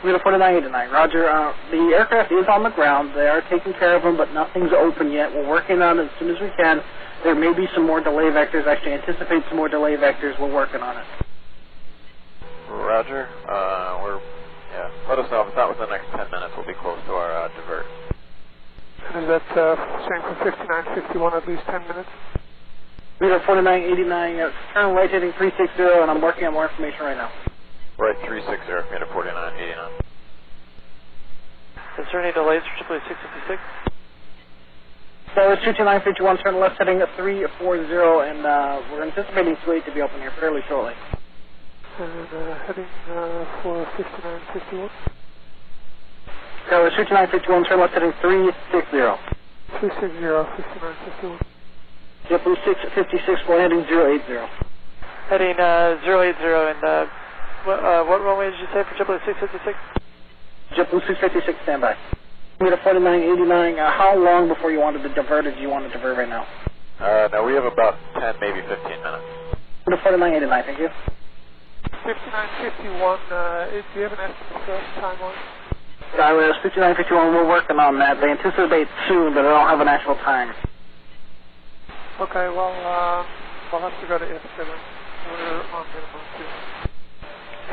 Commuter 4989, roger. The aircraft is on the ground. They are taking care of them, but nothing's open yet. We're working on it as soon as we can. There may be some more delay vectors. Actually, anticipate some more delay vectors. We're working on it. Roger. Let us know if it's not within the next 10 minutes. We'll be close to our divert. And is that same for 5951, at least 10 minutes? Commuter 4989, turn right heading 360, and I'm working on more information right now. Right, 360, Commuter 4989. Is there any delays for JBU656? So it's 22951, turn left heading 340, and we're anticipating 28 to be open here fairly shortly. And heading for 5951? So it's 22951, turn left heading 360. 360, 5951. JBU656, heading 080. Heading 080, and what runway did you say for JBU656? JetBlue656, standby. Commuter 4989, how long before you wanted to divert, or do you want to divert right now? No, we have about 10, maybe 15 minutes. Commuter 4989, thank you. 5951, do you have an estimate for us time-wise? SkyWest 5951, we're working on that. They anticipate soon, but they don't have an actual time. Okay, well, we'll have to go to Ithaca then. We're on minimum too.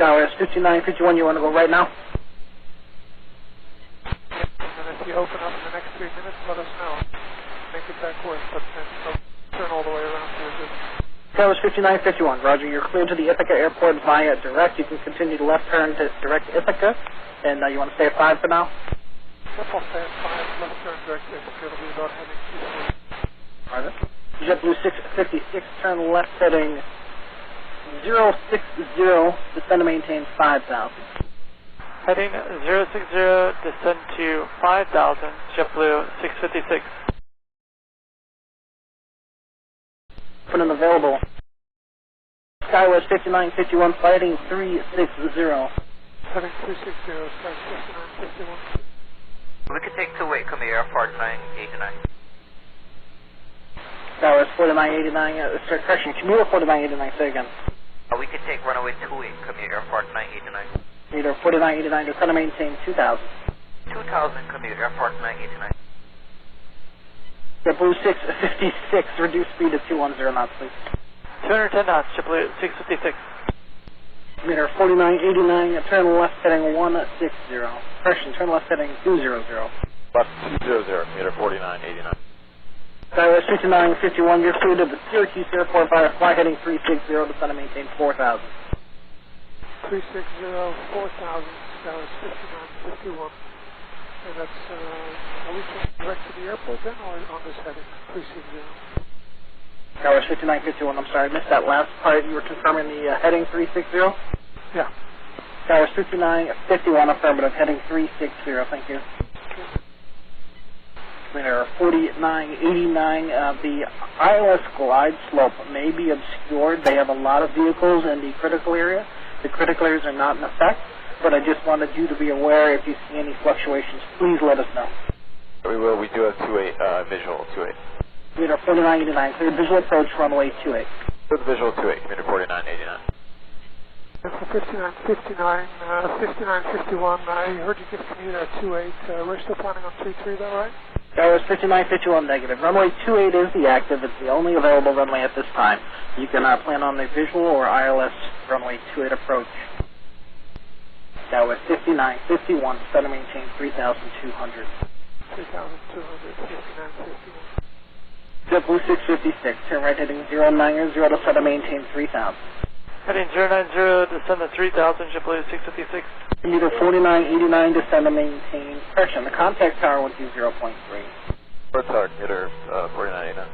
SkyWest 5951, you want to go right now? And if you open up in the next 3 minutes, let us know. Make it back work, but then turn all the way around to your business. SkyWest 5951, roger. You're cleared to the Ithaca airport via direct. You can continue to left turn to direct Ithaca. And you want to stay at 5 for now? Yep, I'll stay at 5. Left turn direct Ithaca. It'll be about heading 240. Roger. JetBlue656, turn left heading 060, descend to maintain 5,000. Heading 060, descend to 5,000, JetBlue656. Put in available. SkyWest 5951, fighting 360. Heading 360, Sky 5951. We could take two-way, come here, airport 989. SkyWest 4989, correction, Commuter 4989, say again. We could take runaway 28, come here, airport 989. Commuter 4989, descend to maintain 2,000. 2000, come here, airport 989. JetBlue656, reduce speed to 210 knots, please. 210 knots, JetBlue656. Commuter 4989, turn left heading 160. Correction, turn left heading 200. Left 200, Commuter 4989. SkyWest 5951, you're cleared to the Syracuse airport via fly heading 360, descend to maintain 4,000. 360, 4,000, Skywards 5951. And that's, are we going direct to the airport then, or on this heading, 360? SkyWest 5951, I'm sorry, I missed that last part. You were confirming the heading 360? Yeah. SkyWest 5951, affirmative, heading 360, thank you. Commuter 4989, the ILS glide slope may be obscured. They have a lot of vehicles in the critical area. The critical areas are not in effect, but I just wanted you to be aware. If you see any fluctuations, please let us know. We will. We do have 28, visual 28. Commuter 4989, clear visual approach, runway 28. With visual 28, Commuter 4989. And for 5959, 5951, I heard you give commuter a 28. We're still planning on 33, though, right? That was 5951 negative. Runway 28 is the active. It's the only available runway at this time. You can plan on the visual or ILS runway 28 approach. That was 5951, set to maintain 3,200. 3,200, 5951. JetBlue656, turn right heading 090 to set to maintain 3,000. Heading 090, descend to 3,000, JetBlue656. Commuter 4989, descend to maintain. Correction, the contact tower would be 0.3. What's our Commuter 4989?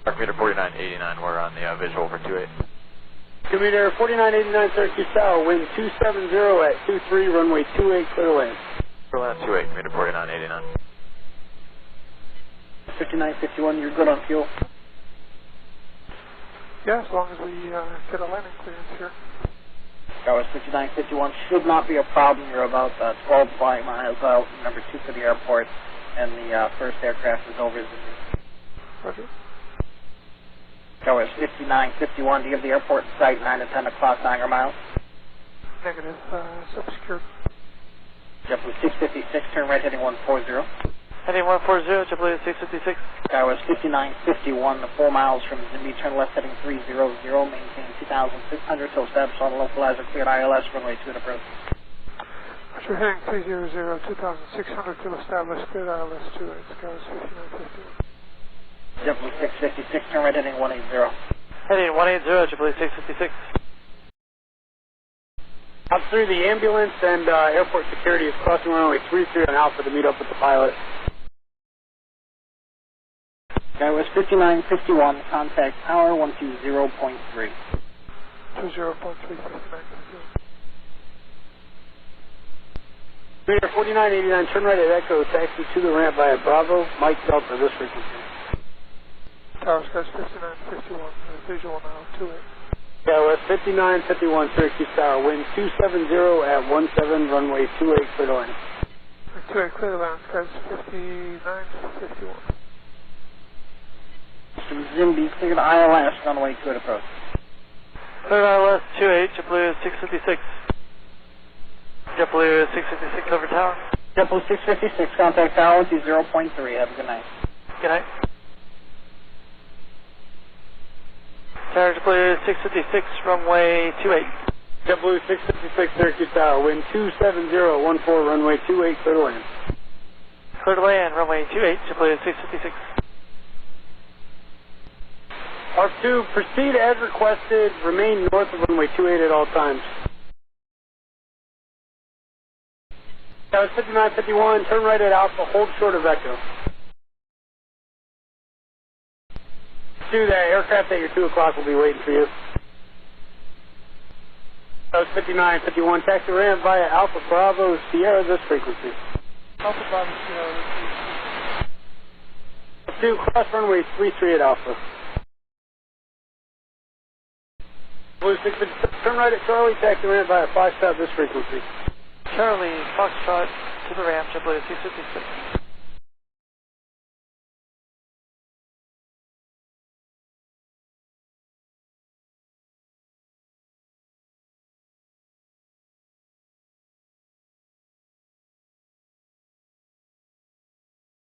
Our Commuter 4989, we're on the visual for 28. Commuter 4989, Syracuse Tower, wind 270 at 23, runway 28, clear land. Clear land 28, Commuter 4989. 5951, you're good on fuel? Yeah, as long as we get a landing clearance here. That was 5951, should not be a problem. You're about 12 flight miles out, number 2 for the airport, and the first aircraft is over. Roger. That was 5951, do you have the airport in sight, 9 to 10 o'clock, Niagara miles? Negative, subsecured. JetBlue 656, turn right heading 140. Heading 140, JetBlue 656. SkyWest 5951, 4 miles from Zimby, turn left heading 300, maintain 2,600 till established on the localizer, cleared ILS, runway 28 approach. Roger, heading 300, 2,600 till established, cleared ILS 28, SkyWest 5951. JetBlue 656, turn right heading 180. Heading 180, JetBlue 656. Up through the ambulance and airport security is crossing runway 33 on Alpha to meet up with the pilot. SkyWest 5951, contact tower 120.3. 20.3, 5951. Meter 4989, turn right at Echo, taxi to the ramp via Bravo, Mike Delta, this frequency. Tower Skies 5951, visual now, 28. SkyWest 5951, Syracuse Tower, wind 270 at 17, runway 28, clear to land. 28, clear to land, Skies 5951. From Zimby, cleared ILS, runway 28 approach. Cleared ILS 28, JetBlue 656. JetBlue 656 over tower. JetBlue 656, contact tower 120.3. Have a good night. Good night. Tower JetBlue 656, runway 28. JetBlue 656, Syracuse Tower, wind 270, 14, runway 28, clear to land. Clear to land, runway 28, JetBlue 656. ARC2, proceed as requested, remain north of runway 28 at all times. Tower 5951, turn right at Alpha, hold short of Echo. To that aircraft at your 2 o'clock will be waiting for you. Tower 5951, taxi ramp via Alpha Bravo Sierra, this frequency. Alpha Bravo Sierra, ARC2, cross runway 33 at Alpha. Blue 656, turn right at Charlie, taxi ramp via Foxtrot, this frequency. Charlie, Foxtrot to the ramp, JetBlue 656.